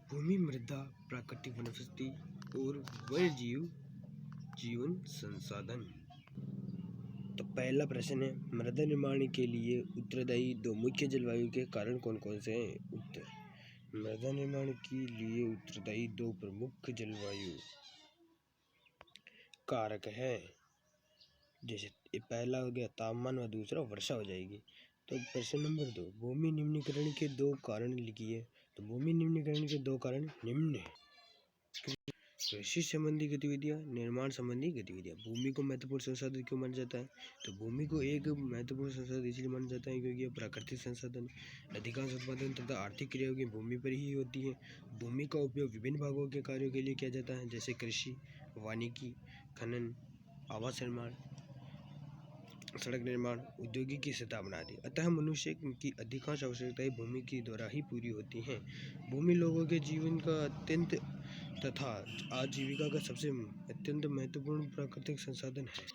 भूमि, मृदा, प्राकृतिक वनस्पति और वन्यजीव जीवन संसाधन। तो पहला प्रश्न है, मृदा निर्माण के लिए उत्तरदायी दो मुख्य जलवायु के कारण कौन कौन से हैं? उत्तर, मृदा निर्माण के लिए उत्तरदायी दो प्रमुख जलवायु कारक है। जैसे पहला हो गया तापमान और दूसरा वर्षा हो जाएगी। तो प्रश्न नंबर 2, भूमि निम्नीकरण के दो कारण लिखिए। तो भूमि निम्नीकरण के दो कारण निम्न है। कृषि संबंधी गतिविधियां, निर्माण संबंधी गतिविधियां। भूमि को महत्वपूर्ण संसाधन क्यों माना जाता है? तो भूमि को एक महत्वपूर्ण संसाधन इसलिए माना जाता है क्योंकि यह प्राकृतिक संसाधन, अधिकांश उत्पादन तथा आर्थिक क्रियाओं की भूमि पर ही होती है। भूमि का उपयोग विभिन्न भागों के कार्यों के लिए किया जाता है, जैसे कृषि, वानिकी, खनन, आवास निर्माण, सड़क निर्माण, औद्योगिक स्थापना आदि। अतः मनुष्य की अधिकांश आवश्यकताएं भूमि के द्वारा ही पूरी होती हैं। भूमि लोगों के जीवन का अत्यंत तथा आजीविका का सबसे अत्यंत महत्वपूर्ण प्राकृतिक संसाधन है।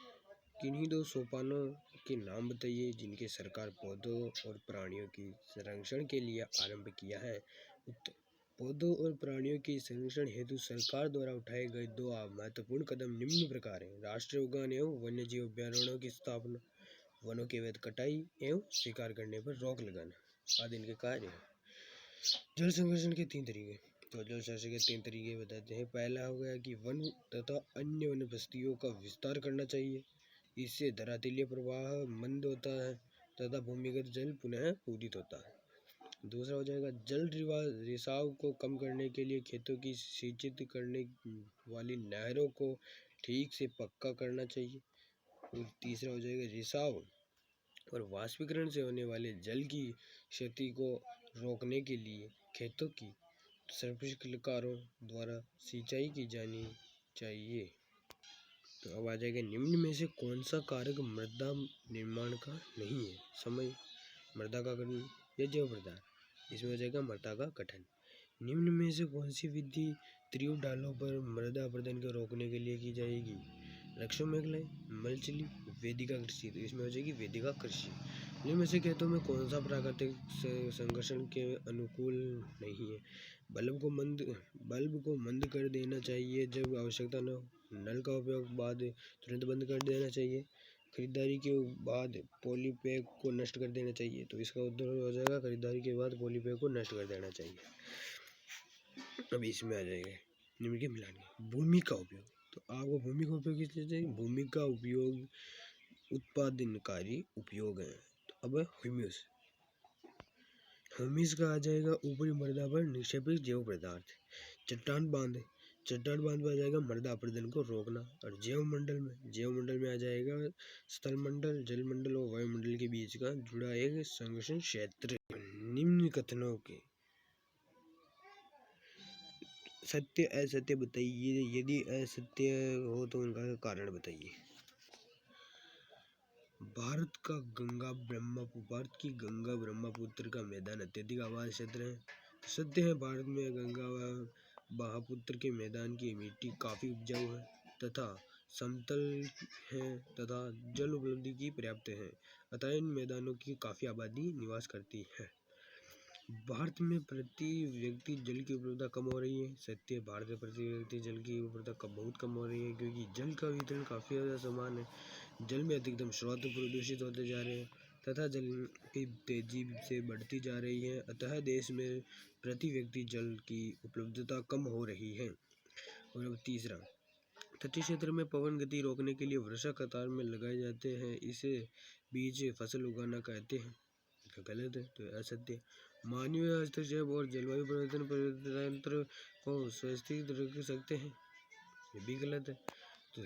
किन्हीं दो सोपानों के नाम बताइए जिनके सरकार पौधों और प्राणियों की संरक्षण के लिए आरंभ किया है। उत्तर, पौधों और प्राणियों के संरक्षण हेतु सरकार द्वारा उठाए गए दो महत्वपूर्ण कदम निम्न प्रकार हैं। राष्ट्रीय उद्यान एवं वन्यजीव अभयारण्यों की स्थापना, वनों की अवैध कटाई एवं शिकार करने पर रोक लगाना आदि इनके कार्य हैं। जल संरक्षण के 3 तरीके। तो जल संरक्षण के 3 तरीके बताते हैं। पहला हो गया कि वन तथा अन्य वनस्पतियों का विस्तार करना चाहिए। इससे धरातलीय प्रवाह मंद होता है तथा भूमिगत जल पुनः पूरित होता है। दूसरा हो जाएगा जल रिसाव को कम करने के लिए खेतों की सिंचित करने वाली नहरों को ठीक से पक्का करना चाहिए। और तीसरा हो जाएगा रिसाव और वाष्पीकरण से होने वाले जल की क्षति को रोकने के लिए खेतों की स्प्रिंकलरों द्वारा सिंचाई की जानी चाहिए। तो अब आ जाएगा निम्न में से कौन सा कारक मृदा निर्माण का नहीं है? समय, मृदा का गठन या जैव पदार्थ। इसमें हो जाएगा मृदा का गठन। निम्न में से कौन सी विधि त्रियुण ढालों पर मृदा अपरदन को रोकने के लिए की जाएगी? रक्षो मेघलाई, मल्चिंग, वेदिका कृषि। तो इसमें हो जाएगी वेदिका कृषि। निम्न में से खेतों में कौन सा प्राकृतिक संघर्षण के अनुकूल नहीं है? बल्ब को मंद कर देना चाहिए जब आवश्यकता न हो। नल का उपयोग बाद तुरंत बंद कर देना चाहिए। खरीदारी के बाद पॉलीपैक को नष्ट कर देना चाहिए। तो इसका उत्तर हो जाएगा खरीदारी के बाद पॉलीपैक को नष्ट कर देना चाहिए। अब इसमें आ जाएगा निम्न के मिलान। भूमि का उपयोग। तो आपको भूमि का उपयोग किस लिए चाहिए? भूमि का उपयोग उत्पादनकारी उपयोग है। तो अब ह्यूमस। ह्यूमस का आ जाएगा ऊपरी मृदा पर निक्षेपित जैव पदार्थ। चट्टान बांध में आ जाएगा मृदा अपरदन को रोकना। और जैव मंडल में आ जाएगा स्थल मंडल, जल मंडल और वायुमंडल के बीच का जुड़ा एक संघर्षण क्षेत्र। निम्न कथनों के सत्य असत्य बताइए। यदि असत्य हो तो उनका कारण बताइए। भारत की गंगा ब्रह्मपुत्र का मैदान अत्यधिक आबाद क्षेत्र है। सत्य है, भारत में गंगा व ब्रह्मपुत्र के मैदान की मिट्टी काफी उपजाऊ है तथा समतल है तथा जल उपलब्धि की पर्याप्त है, अतः इन मैदानों की काफी आबादी निवास करती है। भारत में प्रति व्यक्ति जल की उपलब्धता कम हो रही है। सत्य, भारत में प्रति व्यक्ति जल की उपलब्धता बहुत कम हो रही है क्योंकि जल का वितरण काफ़ी ज़्यादा समान है। जल में अधिकतम स्रोत प्रदूषित होते जा रहे हैं तथा जल की तेजी से बढ़ती जा रही है, अतः देश में प्रति व्यक्ति जल की उपलब्धता कम हो रही है। और अब तीसरा, तटीय क्षेत्र में पवन गति रोकने के लिए वर्षा कतार में लगाए जाते हैं, इसे बीच फसल उगाना कहते हैं। गलत है, तो असत्य। मानवीय हस्तक्षेप और जलवायु परिवर्तन तंत्र को सुरक्षित रख सकते हैं, ये भी गलत है। तो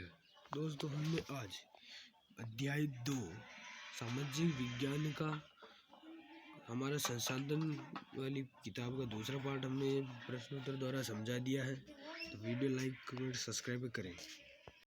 दोस्तों, हमने आज अध्याय 2 सामाजिक विज्ञान का हमारा संसाधन वाली किताब का दूसरा पार्ट हमने प्रश्नोत्तर द्वारा समझा दिया है। तो वीडियो लाइक कमेंट सब्सक्राइब करें।